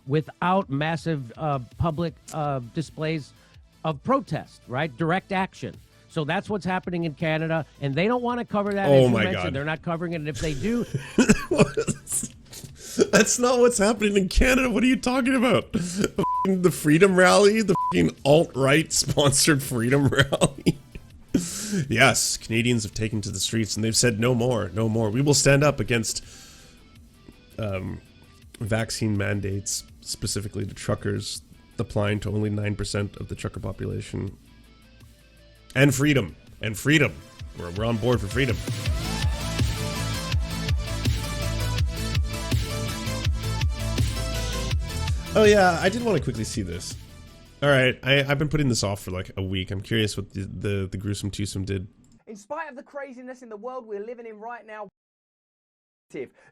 without massive public displays of protest, right? Direct action. So that's what's happening in Canada, and they don't want to cover that. Oh, as you my mentioned. God. They're not covering it, and if they do... That's not what's happening in Canada. What are you talking about? The Freedom Rally? The alt-right sponsored Freedom Rally? Yes, Canadians have taken to the streets, and they've said no more, no more. We will stand up against vaccine mandates, specifically to truckers, applying to only 9% of the trucker population. And freedom. And freedom. We're on board for freedom. Oh yeah, I did want to quickly see this. All right, I've been putting this off for like a week. I'm curious what the gruesome twosome did. In spite of the craziness in the world we're living in right now,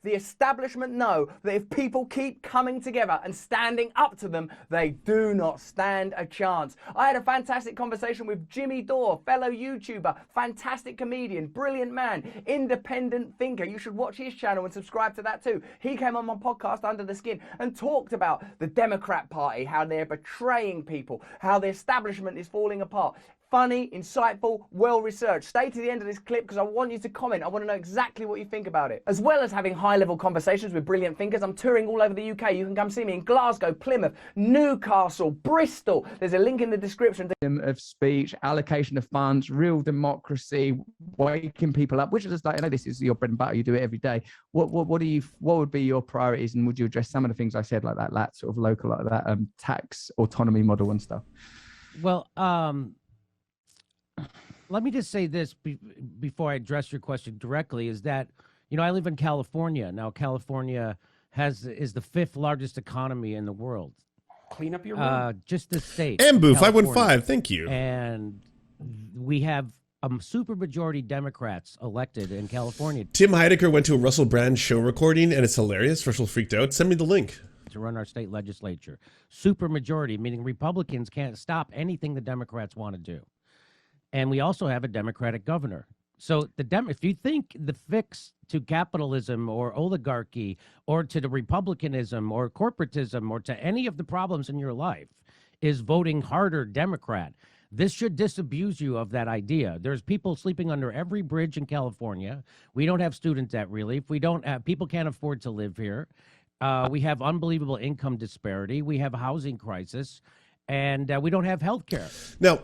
the establishment know that if people keep coming together and standing up to them, they do not stand a chance. I had a fantastic conversation with Jimmy Dore, fellow YouTuber, fantastic comedian, brilliant man, independent thinker. You should watch his channel and subscribe to that too. He came on my podcast, Under the Skin, and talked about the Democrat Party, how they're betraying people, how the establishment is falling apart. Funny, insightful, well-researched. Stay to the end of this clip because I want you to comment. I want to know exactly what you think about it. As well as having high-level conversations with brilliant thinkers, I'm touring all over the UK. You can come see me in Glasgow, Plymouth, Newcastle, Bristol. There's a link in the description. Of speech, allocation of funds, real democracy, waking people up, which is just like, I know this is your bread and butter, you do it every day. What would be your priorities, and would you address some of the things I said, like that sort of local, like that tax autonomy model and stuff? Well, let me just say this before I address your question directly, is that, I live in California. Now, California is the 5th largest economy in the world. Clean up your room. Just the state. Ambu 515, thank you. And we have super majority Democrats elected in California. Tim Heidecker went to a Russell Brand show recording, and it's hilarious. Russell freaked out. Send me the link. To run our state legislature. Super majority, meaning Republicans can't stop anything the Democrats want to do. And we also have a Democratic governor. So if you think the fix to capitalism or oligarchy or to the republicanism or corporatism or to any of the problems in your life is voting harder Democrat, this should disabuse you of that idea. There's people sleeping under every bridge in California. We don't have student debt relief. We don't have, people can't afford to live here. We have unbelievable income disparity. We have a housing crisis, and we don't have health care. Now,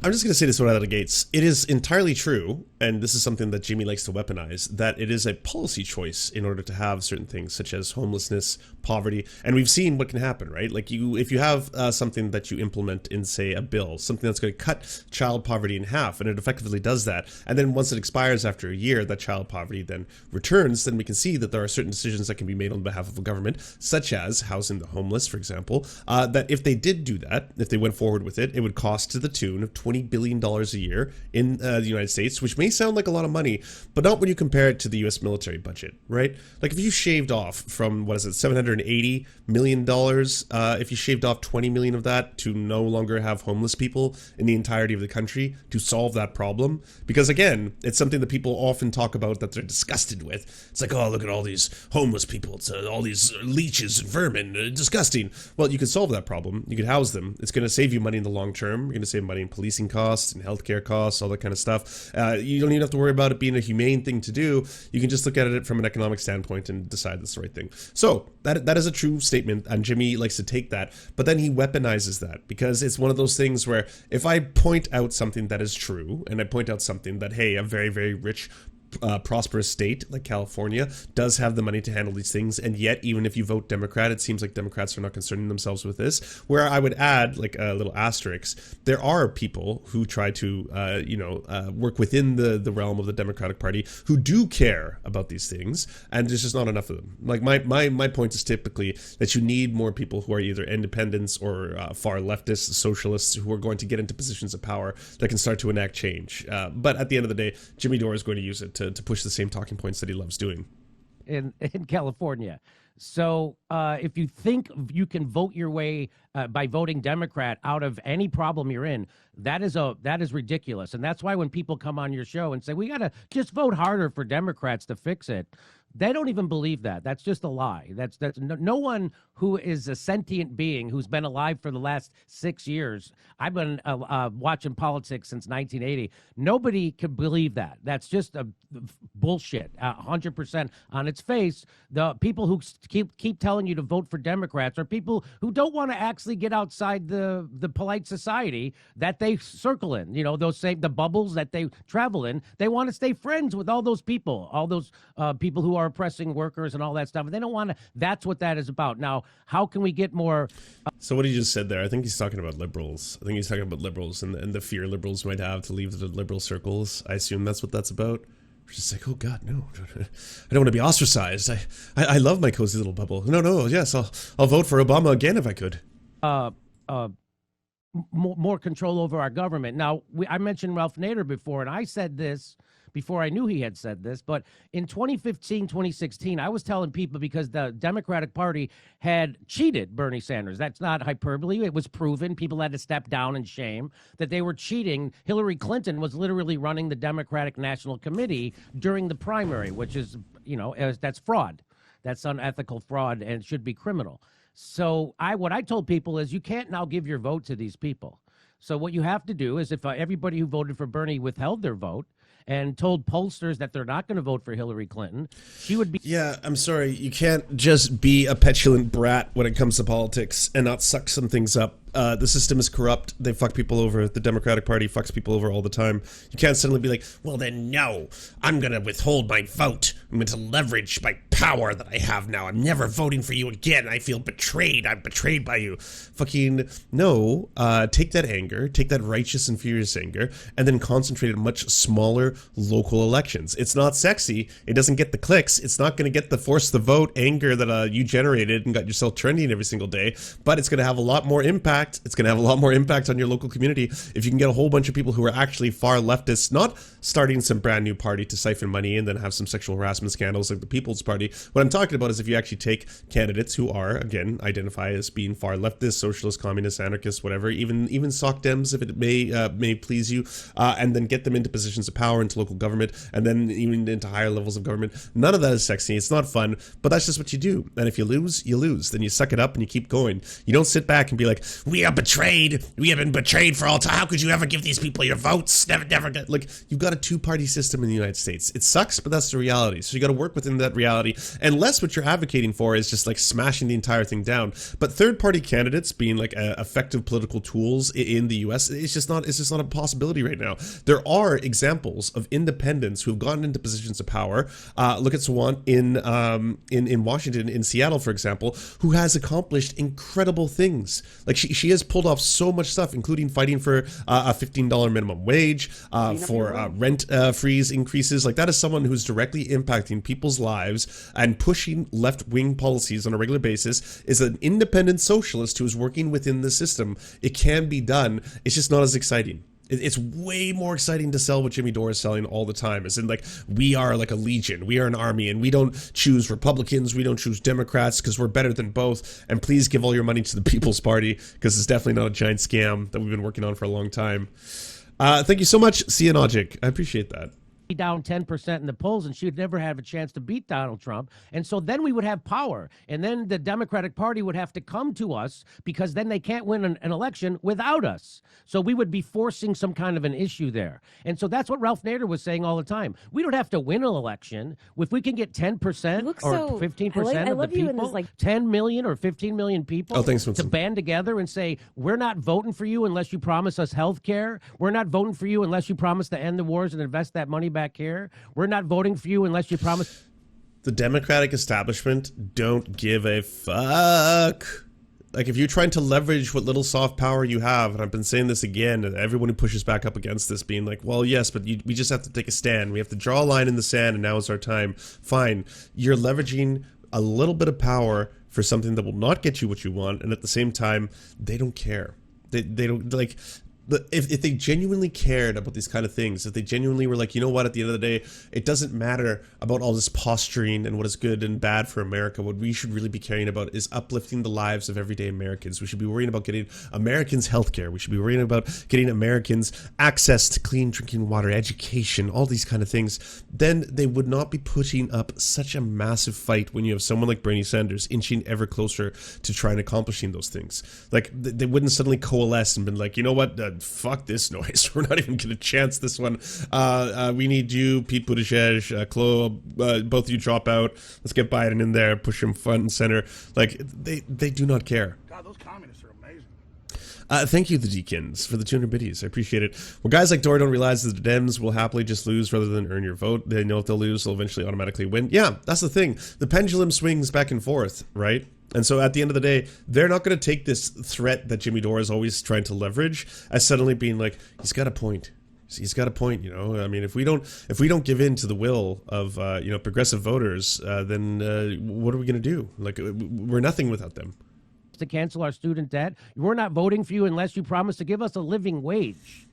I'm just going to say this right out of the gates. It is entirely true, and this is something that Jimmy likes to weaponize, that it is a policy choice in order to have certain things such as homelessness, poverty, and we've seen what can happen, right? Like if you have something that you implement in, say, a bill, something that's going to cut child poverty in half, and it effectively does that, and then once it expires after a year, that child poverty then returns, then we can see that there are certain decisions that can be made on behalf of a government, such as housing the homeless, for example, that if they did do that, if they went forward with it, it would cost to the tune of $20 billion a year in the United States, which may sound like a lot of money, but not when you compare it to the U.S. military budget, right? Like if you shaved off from, $780 million, if you shaved off 20 million of that to no longer have homeless people in the entirety of the country to solve that problem, because again, it's something that people often talk about that they're disgusted with. It's like, oh, look at all these homeless people, it's all these leeches and vermin, disgusting. Well, you could solve that problem. You could house them. It's going to save you money in the long term. You're going to save money in policing costs and healthcare costs, all that kind of stuff. You don't even have to worry about it being a humane thing to do. You can just look at it from an economic standpoint and decide that's the right thing. So that is a true statement, and Jimmy likes to take that, but then he weaponizes that because it's one of those things where if I point out something that is true, and I point out something that, hey, a very, very rich prosperous state like California does have the money to handle these things, and yet even if you vote Democrat, it seems like Democrats are not concerning themselves with this. Where I would add like a little asterisk, there are people who try to work within the realm of the Democratic Party who do care about these things, and there's just not enough of them. Like my point is typically that you need more people who are either independents or far leftists, socialists, who are going to get into positions of power that can start to enact change. But at the end of the day, Jimmy Dore is going to use it to push the same talking points that he loves doing in California. So if you think you can vote your way by voting Democrat out of any problem you're in, that is ridiculous. And that's why when people come on your show and say, we got to just vote harder for Democrats to fix it, they don't even believe that. That's just a lie. That's no one who is a sentient being who's been alive for the last 6 years. I've been watching politics since 1980. Nobody could believe that. That's just a bullshit, 100% on its face. The people who keep telling you to vote for Democrats are people who don't want to actually get outside the polite society that they circle in. You know, those same the bubbles that they travel in. They want to stay friends with all those people people who are oppressing workers and all that stuff. And they don't want to. That's what that is about. Now, how can we get more? So what he just said there, I think he's talking about liberals. I think he's talking about liberals and the fear liberals might have to leave the liberal circles. I assume that's what that's about. We're just like, oh God, no, I don't want to be ostracized. I love my cozy little bubble. No, yes, I'll vote for Obama again if I could. More control over our government. Now, I mentioned Ralph Nader before, and I said this before I knew he had said this, but in 2015, 2016, I was telling people because the Democratic Party had cheated Bernie Sanders. That's not hyperbole. It was proven. People had to step down in shame that they were cheating. Hillary Clinton was literally running the Democratic National Committee during the primary, which is, that's fraud. That's unethical fraud and should be criminal. So what I told people is you can't now give your vote to these people. So what you have to do is if everybody who voted for Bernie withheld their vote and told pollsters that they're not going to vote for Hillary Clinton, she would be... Yeah, I'm sorry. You can't just be a petulant brat when it comes to politics and not suck some things up. The system is corrupt. They fuck people over. The Democratic Party fucks people over all the time. You can't suddenly be like, well, then no, I'm going to withhold my vote. I'm going to leverage my power that I have now. I'm never voting for you again. I feel betrayed. I'm betrayed by you. Fucking no. Take that anger, take that righteous and furious anger, and then concentrate on much smaller local elections. It's not sexy. It doesn't get the clicks. It's not going to get the force the vote anger that you generated and got yourself trending every single day, but it's going to have a lot more impact. It's going to have a lot more impact on your local community if you can get a whole bunch of people who are actually far leftists, not starting some brand new party to siphon money and then have some sexual harassment scandals like the People's Party. What I'm talking about is if you actually take candidates who are, again, identify as being far leftist, socialist, communist, anarchist, whatever, even sock dems if it may please you, and then get them into positions of power, into local government, and then even into higher levels of government. None of that is sexy. It's not fun, but that's just what you do. And if you lose, you lose. Then you suck it up and you keep going. You don't sit back and be like, we are betrayed. We have been betrayed for all time. How could you ever give these people your votes? Never get like you've got a two-party system in the United States. It sucks, but that's the reality. So you got to work within that reality. Unless what you're advocating for is just like smashing the entire thing down. But third-party candidates being like effective political tools in the U.S. It's just not a possibility right now. There are examples of independents who have gotten into positions of power. Look at Sawant in Washington, in Seattle, for example, who has accomplished incredible things. Like she has pulled off so much stuff, including fighting for a $15 minimum wage, for rent freeze increases. Like that is someone who's directly impacting people's lives and pushing left-wing policies on a regular basis. Is an independent socialist who is working within the system. It can be done. It's just not as exciting. It's way more exciting to sell what Jimmy Dore is selling all the time. As in, like, we are like a legion. We are an army, and we don't choose Republicans. We don't choose Democrats because we're better than both. And please give all your money to the People's Party because it's definitely not a giant scam that we've been working on for a long time. Thank you so much, Cianogic. I appreciate that. Down 10% in the polls, and she would never have a chance to beat Donald Trump. And so then we would have power. And then the Democratic Party would have to come to us because then they can't win an election without us. So we would be forcing some kind of an issue there. And so that's what Ralph Nader was saying all the time. We don't have to win an election. If we can get 10% or 15% of the people, 10 million or 15 million people to band together and say, we're not voting for you unless you promise us health care. We're not voting for you unless you promise to end the wars and invest that money back here. We're not voting for you unless you promise. The Democratic establishment don't give a fuck. Like, if you're trying to leverage what little soft power you have, and I've been saying this again, and everyone who pushes back up against this being like, well, yes, but we just have to take a stand. We have to draw a line in the sand, and now is our time. Fine. You're leveraging a little bit of power for something that will not get you what you want, and at the same time, they don't care. They don't, like... if they genuinely cared about these kind of things, if they genuinely were like, you know what, at the end of the day, it doesn't matter about all this posturing and what is good and bad for America. What we should really be caring about is uplifting the lives of everyday Americans. We should be worrying about getting Americans healthcare. We should be worrying about getting Americans access to clean drinking water, education, all these kind of things. Then they would not be putting up such a massive fight when you have someone like Bernie Sanders inching ever closer to trying to accomplishing those things. Like, they wouldn't suddenly coalesce and been like, you know what, fuck this noise. We're not even going to chance this one. We need you, Pete Buttigieg, Chloe, both of you drop out. Let's get Biden in there, push him front and center. Like, they do not care. God, those communists are amazing. Thank you, the Deacons, for the 200 biddies. I appreciate it. Well, guys like Dore don't realize that the Dems will happily just lose rather than earn your vote. They know if they'll lose, they'll eventually automatically win. Yeah, that's the thing. The pendulum swings back and forth, right? And so at the end of the day, they're not going to take this threat that Jimmy Dore is always trying to leverage as suddenly being like, he's got a point. He's got a point, you know. I mean, if we don't give in to the will of progressive voters, then what are we going to do? Like, we're nothing without them. To cancel our student debt, we're not voting for you unless you promise to give us a living wage.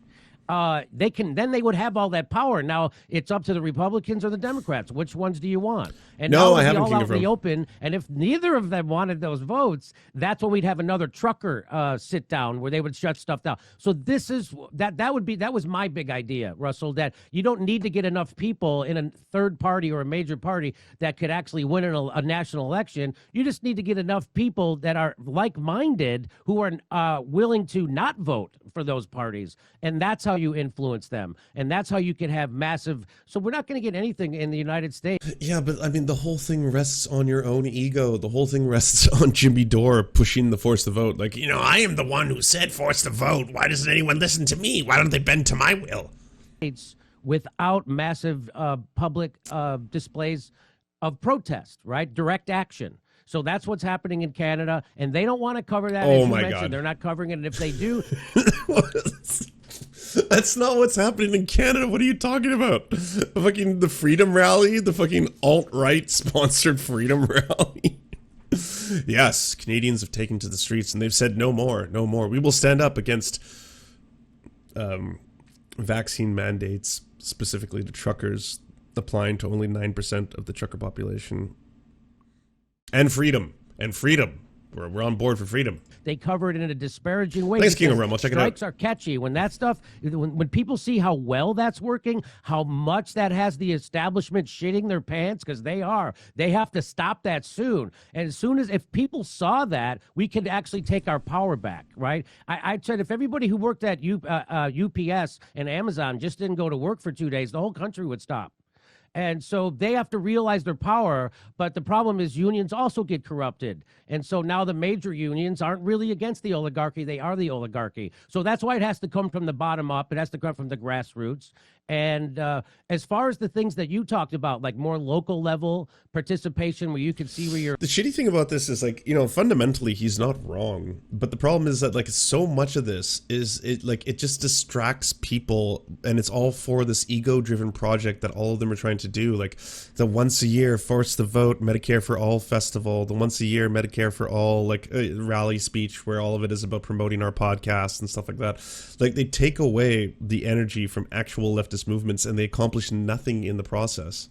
They would have all that power. Now it's up to the Republicans or the Democrats. Which ones do you want? And no, now I haven't all out in the open. And if neither of them wanted those votes, that's when we'd have another trucker sit down where they would shut stuff down. So this is that was my big idea, Russell, that you don't need to get enough people in a third party or a major party that could actually win a national election. You just need to get enough people that are like-minded who are willing to not vote for those parties. And that's how you influence them. And that's how you can have massive. So we're not going to get anything in the United States. Yeah, but I mean, the whole thing rests on your own ego. The whole thing rests on Jimmy Dore pushing the force the vote. Like, you know, I am the one who said force the vote. Why doesn't anyone listen to me? Why don't they bend to my will? It's without massive public displays of protest, right? Direct action. So that's what's happening in Canada, and they don't want to cover that. Oh, as you my mentioned. God. They're not covering it, and if they do... That's not what's happening in Canada. What are you talking about? The Freedom Rally? The fucking alt-right sponsored Freedom Rally? Yes, Canadians have taken to the streets, and they've said no more, no more. We will stand up against vaccine mandates, specifically to truckers, applying to only 9% of the trucker population. And freedom. We're on board for freedom. They cover it in a disparaging way. Thanks, King of Rome. I'll check it out. Strikes are catchy. When that stuff, when people see how well that's working, how much that has the establishment shitting their pants, because they have to stop that soon. And as soon as, if people saw that, we could actually take our power back, right? I said if everybody who worked at UPS and Amazon just didn't go to work for 2 days, the whole country would stop. And so they have to realize their power, but the problem is unions also get corrupted. And so now the major unions aren't really against the oligarchy, they are the oligarchy. So that's why it has to come from the bottom up, it has to come from the grassroots. And as far as the things that you talked about, like more local level participation where you can see where you're... The shitty thing about this is, like, you know, fundamentally he's not wrong, but the problem is that, like, so much of this is, it just distracts people, and it's all for this ego-driven project that all of them are trying to do. Like the once a year force the vote Medicare For All festival, the once a year Medicare For All rally speech where all of it is about promoting our podcast and stuff like that. Like, they take away the energy from actual leftist movements, and they accomplish nothing in the process.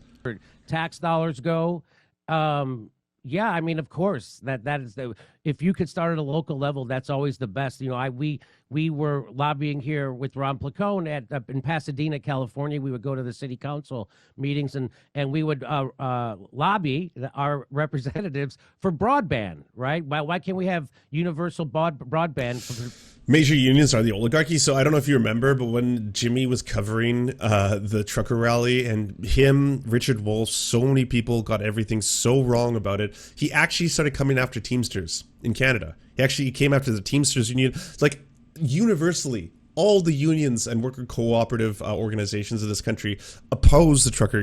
Tax dollars go. Yeah, I mean, of course, that is if you could start at a local level, that's always the best. You know, we were lobbying here with Ron Placone in Pasadena, California. We would go to the city council meetings and we would lobby our representatives for broadband, right? Why can't we have universal broadband? Major unions are the oligarchy. So I don't know if you remember, but when Jimmy was covering the trucker rally, and him, Richard Wolff, so many people got everything so wrong about it, he actually started coming after Teamsters in Canada. He came after the Teamsters union. It's like, universally, all the unions and worker cooperative organizations in this country oppose the trucker,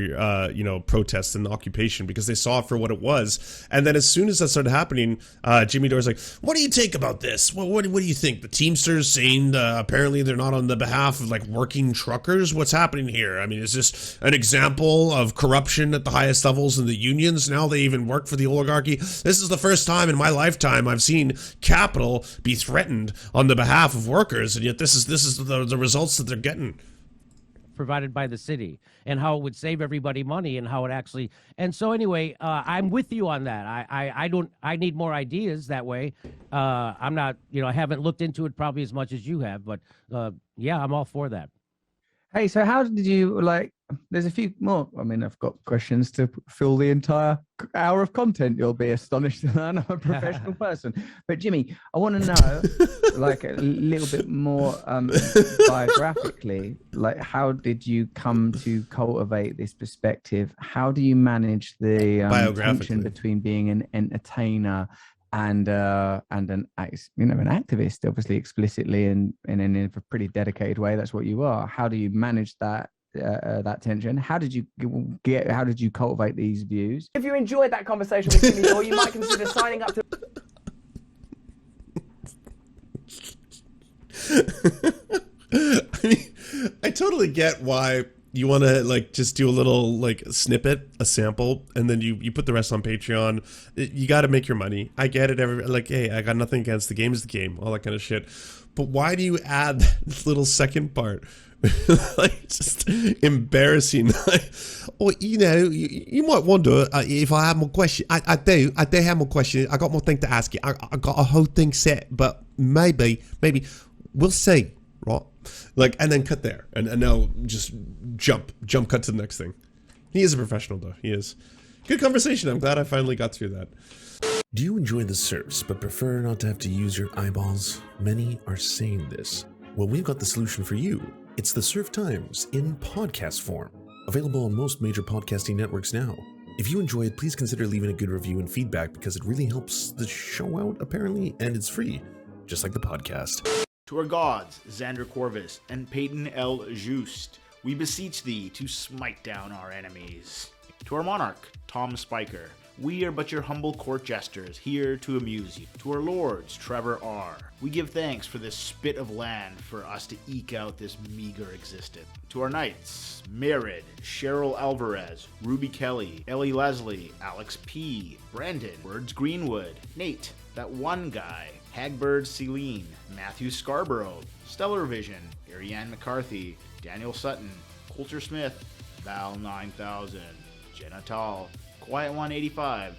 protests and the occupation because they saw it for what it was. And then as soon as that started happening, Jimmy Dore's like, what do you think about this? Well, what do you think? The Teamsters saying apparently they're not on the behalf of, like, working truckers? What's happening here? I mean, is this an example of corruption at the highest levels in the unions? Now they even work for the oligarchy. This is the first time in my lifetime I've seen capital be threatened on the behalf of workers, and yet this is this is the results that they're getting. Provided by the city, and how it would save everybody money, and how it actually. And so anyway, I'm with you on that. I need more ideas that way. I'm not, I haven't looked into it probably as much as you have, but yeah, I'm all for that. Hey, so how did you there's a few more. I mean, I've got questions to fill the entire hour of content. You'll be astonished to learn I'm a professional person. But Jimmy, I want to know like a little bit more biographically, like how did you come to cultivate this perspective? How do you manage the tension between being an entertainer and an activist, obviously explicitly and in a pretty dedicated way? That's what you are. How do you manage that tension? How did you cultivate these views? If you enjoyed that conversation with Jimmy Dore, you might consider signing up to. I mean, I totally get why you want to like just do a little like snippet, a sample, and then you put the rest on Patreon. You got to make your money. I get it. Like, hey, I got nothing against the game is the game, all that kind of shit. But why do you add this little second part? Like, just embarrassing. Or you might wonder if I have more questions. I do have more questions. I got more things to ask you. I got a whole thing set, but maybe we'll see, right? Like, and then cut there, and now just jump cut to the next thing. He is a professional, though. He is. Good conversation. I'm glad I finally got through that. Do you enjoy the Serfs but prefer not to have to use your eyeballs? Many are saying this. Well, we've got the solution for you. It's the Serf Times in podcast form, available on most major podcasting networks now. If you enjoy it, please consider leaving a good review and feedback because it really helps the show out, apparently, and it's free, just like the podcast. To our gods, Xander Corvus and Peyton L. Just, we beseech thee to smite down our enemies. To our monarch, Tom Spiker, we are but your humble court jesters, here to amuse you. To our lords, Trevor R., we give thanks for this spit of land for us to eke out this meager existence. To our knights, Merid, Cheryl Alvarez, Ruby Kelly, Ellie Leslie, Alex P., Brandon, Words Greenwood, Nate, that one guy, Hagbird Celine, Matthew Scarborough, Stellar Vision, Ariane McCarthy, Daniel Sutton, Coulter Smith, Val 9000, Jenna Tall, Quiet 185,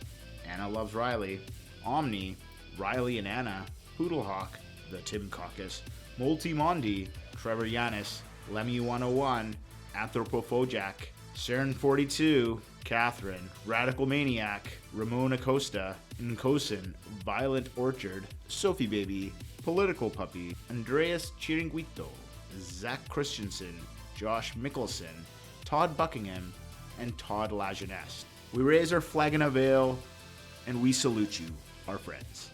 Anna Loves Riley, Omni, Riley and Anna, Poodlehawk, The Tim Caucus, Multimondi, Trevor Yanis, Lemmy 101, Anthropophojak, Cern 42, Catherine, Radical Maniac, Ramon Acosta, Nkosin, Violent Orchard, Sophie Baby, Political Puppy, Andreas Chiringuito, Zach Christensen, Josh Mickelson, Todd Buckingham, and Todd Lajeunesse. We raise our flag in a veil, and we salute you, our friends.